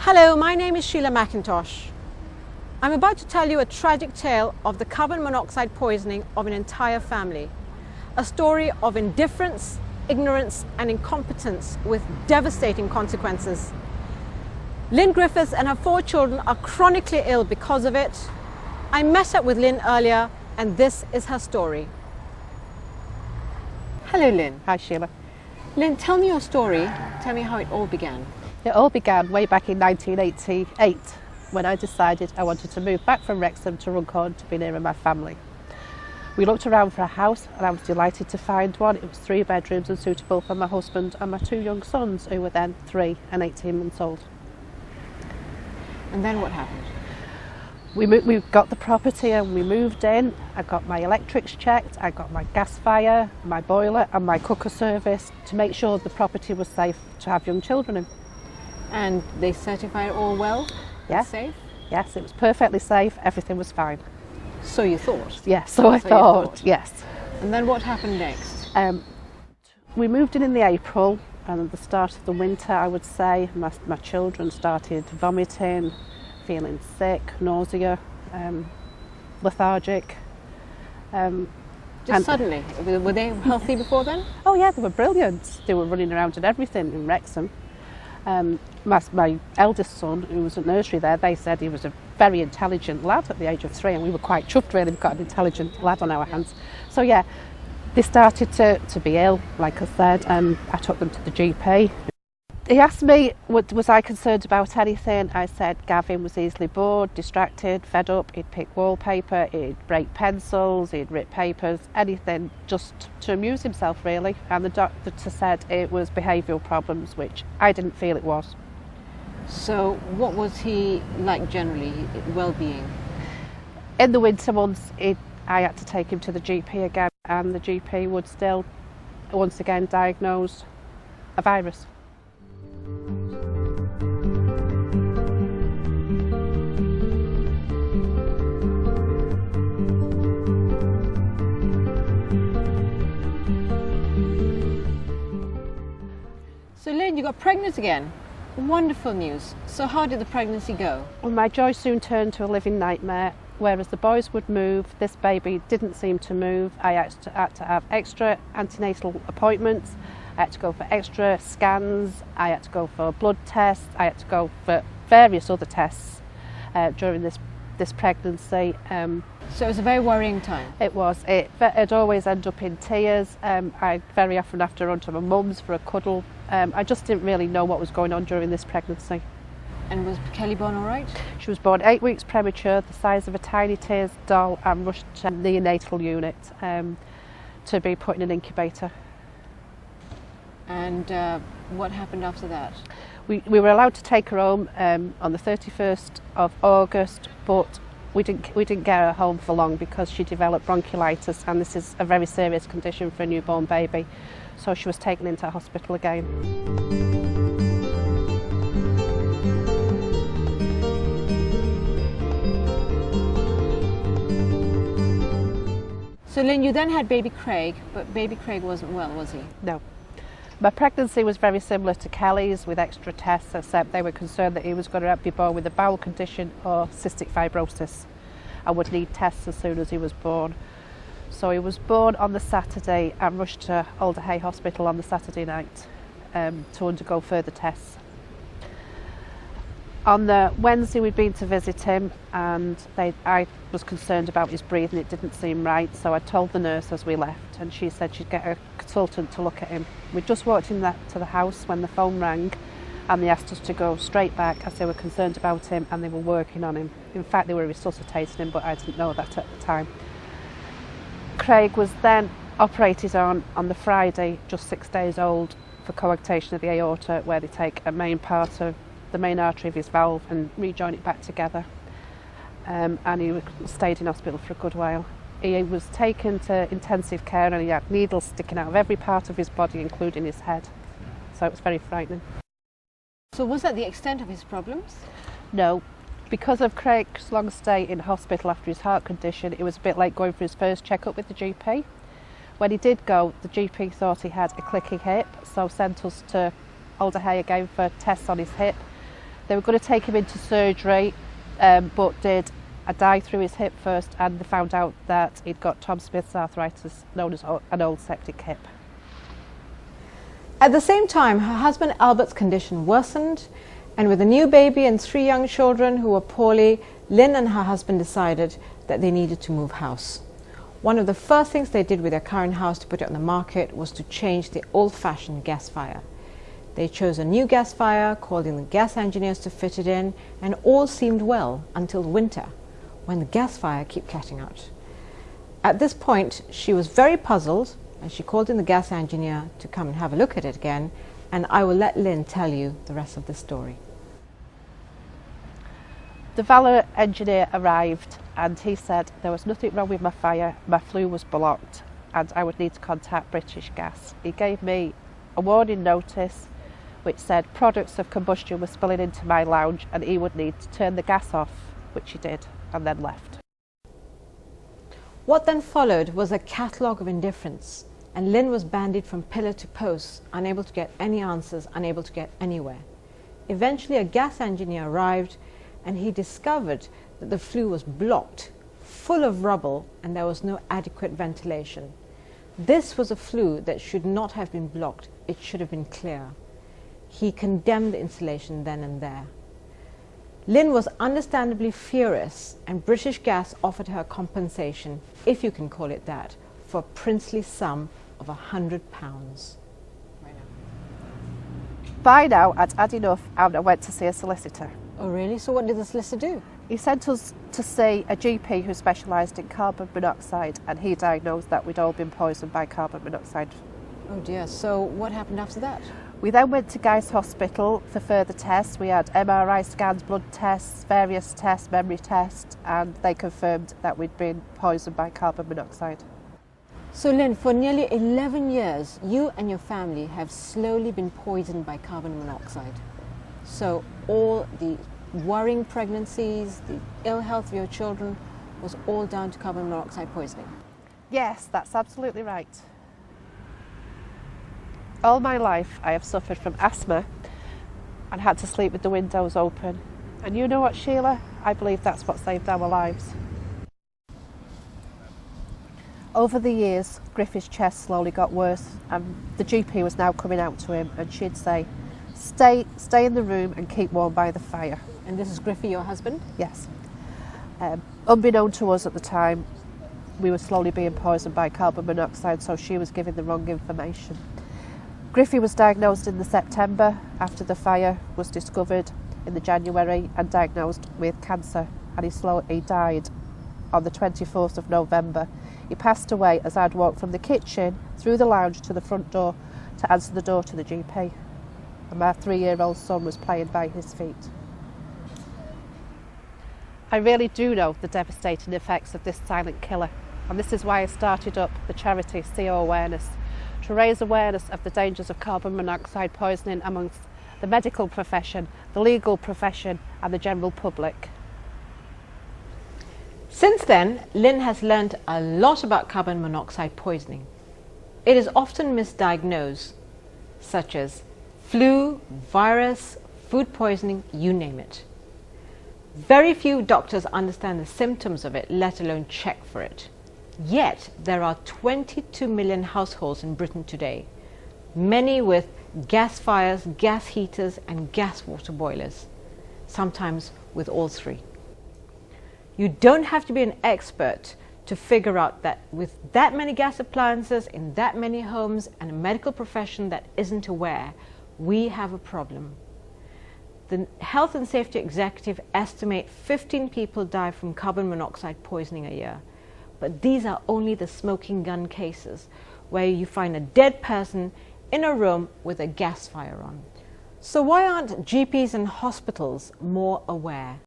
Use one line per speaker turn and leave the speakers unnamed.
Hello, my name is Sheila McIntosh. I'm about to tell you a tragic tale of the carbon monoxide poisoning of an entire family. A story of indifference, ignorance and incompetence with devastating consequences. Lynn Griffiths and her 4 children are chronically ill because of it. I met up with Lynn earlier and this is her story. Hello Lynn.
Hi Sheila.
Lynn, tell me your story. Tell me how it all began.
It all began way back in 1988 when I decided I wanted to move back from Wrexham to Runcorn to be nearer my family. We looked around for a house and I was delighted to find one. It was 3 bedrooms and suitable for my husband and my 2 young sons who were then 3 and 18 months old.
And then what happened?
We got the property and we moved in. I got my electrics checked, I got my gas fire, my boiler and my cooker service to make sure the property was safe to have young children in.
And they certified all well?
Yes.
Safe?
Yes, it was perfectly safe, everything was fine.
So you thought?
Yes, so I thought, yes.
And then what happened next?
We moved in the April and at the start of the winter I would say my children started vomiting, feeling sick, nausea, lethargic.
Just suddenly? Were they healthy before then?
Oh yeah, they were brilliant. They were running around and everything in Wrexham. My eldest son, who was at nursery there, they said he was a very intelligent lad at the age of 3 and we were quite chuffed really, we've got an intelligent lad on our hands. So yeah, they started to be ill, like I said, and I took them to the GP. He asked me, was I concerned about anything? I said Gavin was easily bored, distracted, fed up, he'd pick wallpaper, he'd break pencils, he'd rip papers, anything just to amuse himself really. And the doctor said it was behavioural problems, which I didn't feel it was.
So what was he like generally, well-being?
In the winter months, I had to take him to the GP again and the GP would still once again diagnose a virus.
So Lynn, you got pregnant again. Wonderful news. So how did the pregnancy go?
Well, my joy soon turned to a living nightmare. Whereas the boys would move, this baby didn't seem to move. I had to have extra antenatal appointments. I had to go for extra scans. I had to go for blood tests. I had to go for various other tests during this pregnancy.
So it was a very worrying time.
It was. It'd always end up in tears. I'd very often have to run to my mum's for a cuddle. I just didn't really know what was going on during this pregnancy.
And was Kelly born all right?
She was born 8 weeks premature, the size of a tiny tears doll, and rushed to the neonatal unit to be put in an incubator.
And what happened after that?
We were allowed to take her home on the 31st of August, but we didn't get her home for long because she developed bronchiolitis, and this is a very serious condition for a newborn baby. So she was taken into hospital again.
So Lynn, you then had baby Craig, but baby Craig wasn't well, was he?
No. My pregnancy was very similar to Kelly's with extra tests, except they were concerned that he was going to be born with a bowel condition or cystic fibrosis and would need tests as soon as he was born. So he was born on the Saturday and rushed to Alderhay Hospital on the Saturday night to undergo further tests. On the Wednesday we'd been to visit him and I was concerned about his breathing, it didn't seem right, so I told the nurse as we left and she said she'd get a consultant to look at him. We just walked in to the house when the phone rang and they asked us to go straight back as they were concerned about him and they were working on him. In fact they were resuscitating him, but I didn't know that at the time. Craig was then operated on the Friday, just 6 days old, for coarctation of the aorta, where they take a main part of the main artery of his valve and rejoin it back together. And he stayed in hospital for a good while. He was taken to intensive care and he had needles sticking out of every part of his body, including his head. So it was very frightening.
So was that the extent of his problems?
No. Because of Craig's long stay in hospital after his heart condition, it was a bit like going for his first checkup with the GP. When he did go, the GP thought he had a clicking hip, so sent us to Alderhay again for tests on his hip. They were going to take him into surgery, but did a dye through his hip first, and they found out that he'd got Tom Smith's arthritis, known as an old septic hip.
At the same time, her husband Albert's condition worsened, and with a new baby and 3 young children who were poorly, Lynn and her husband decided that they needed to move house. One of the first things they did with their current house to put it on the market was to change the old-fashioned gas fire. They chose a new gas fire, called in the gas engineers to fit it in, and all seemed well until winter, when the gas fire kept cutting out. At this point, she was very puzzled, and she called in the gas engineer to come and have a look at it again, and I will let Lynn tell you the rest of the story.
The valet engineer arrived and he said there was nothing wrong with my fire, my flue was blocked and I would need to contact British Gas. He gave me a warning notice which said products of combustion were spilling into my lounge and he would need to turn the gas off, which he did, and then left.
What then followed was a catalogue of indifference, and Lynn was bandied from pillar to post, unable to get any answers, unable to get anywhere. Eventually a gas engineer arrived and he discovered that the flue was blocked, full of rubble, and there was no adequate ventilation. This was a flue that should not have been blocked, it should have been clear. He condemned the installation then and there. Lynn was understandably furious, and British Gas offered her compensation, if you can call it that, for a princely sum of £100.
By now I'd had enough and I went to see a solicitor.
Oh really? So what did the solicitor do?
He sent us to see a GP who specialised in carbon monoxide, and he diagnosed that we'd all been poisoned by carbon monoxide.
Oh dear, so what happened after that?
We then went to Guy's Hospital for further tests. We had MRI scans, blood tests, various tests, memory tests, and they confirmed that we'd been poisoned by carbon monoxide.
So Lynn, for nearly 11 years, you and your family have slowly been poisoned by carbon monoxide. So all the worrying pregnancies, the ill health of your children was all down to carbon monoxide poisoning?
Yes, that's absolutely right. All my life I have suffered from asthma and had to sleep with the windows open. And you know what, Sheila? I believe that's what saved our lives. Over the years, Griffith's chest slowly got worse, and the GP was now coming out to him, and she'd say, stay in the room and keep warm by the fire.
And this is Griffy, your husband?
Yes. Unbeknown to us at the time, we were slowly being poisoned by carbon monoxide, so she was giving the wrong information. Griffy was diagnosed in the September after the fire was discovered in the January, and diagnosed with cancer, and he died on the 24th of November. He passed away as I'd walked from the kitchen through the lounge to the front door to answer the door to the GP. And my 3-year-old son was playing by his feet. I really do know the devastating effects of this silent killer, and this is why I started up the charity CO Awareness, to raise awareness of the dangers of carbon monoxide poisoning amongst the medical profession, the legal profession and the general public.
Since then, Lynn has learned a lot about carbon monoxide poisoning. It is often misdiagnosed, such as flu, virus, food poisoning, you name it. Very few doctors understand the symptoms of it, let alone check for it. Yet, there are 22 million households in Britain today, many with gas fires, gas heaters and gas water boilers, sometimes with all three. You don't have to be an expert to figure out that with that many gas appliances in that many homes and a medical profession that isn't aware, we have a problem. The Health and Safety Executive estimate 15 people die from carbon monoxide poisoning a year. But these are only the smoking gun cases, where you find a dead person in a room with a gas fire on. So why aren't GPs and hospitals more aware?